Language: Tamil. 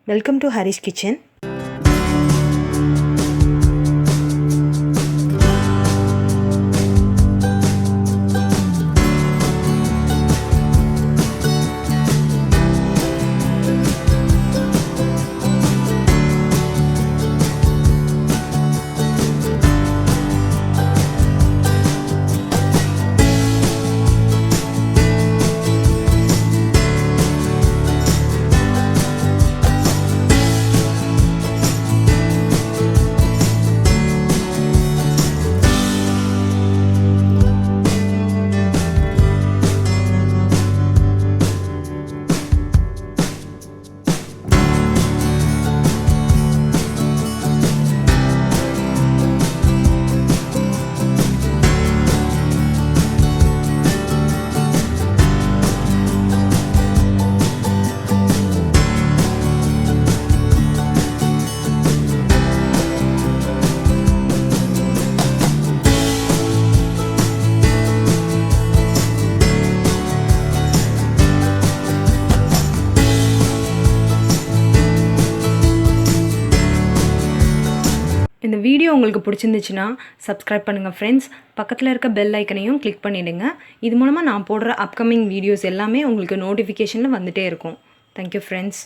Welcome to Harrish Kitchen. இந்த வீடியோ உங்களுக்கு பிடிச்சிருந்துச்சுன்னா சப்ஸ்கிரைப் பண்ணுங்கள் ஃப்ரெண்ட்ஸ். பக்கத்தில் இருக்க பெல் ஐக்கனையும் கிளிக் பண்ணிவிடுங்க. இது மூலமாக நான் போடுற அப்கமிங் வீடியோஸ் எல்லாமே உங்களுக்கு நோட்டிஃபிகேஷனில் வந்துகிட்டே இருக்கும். Thank you friends.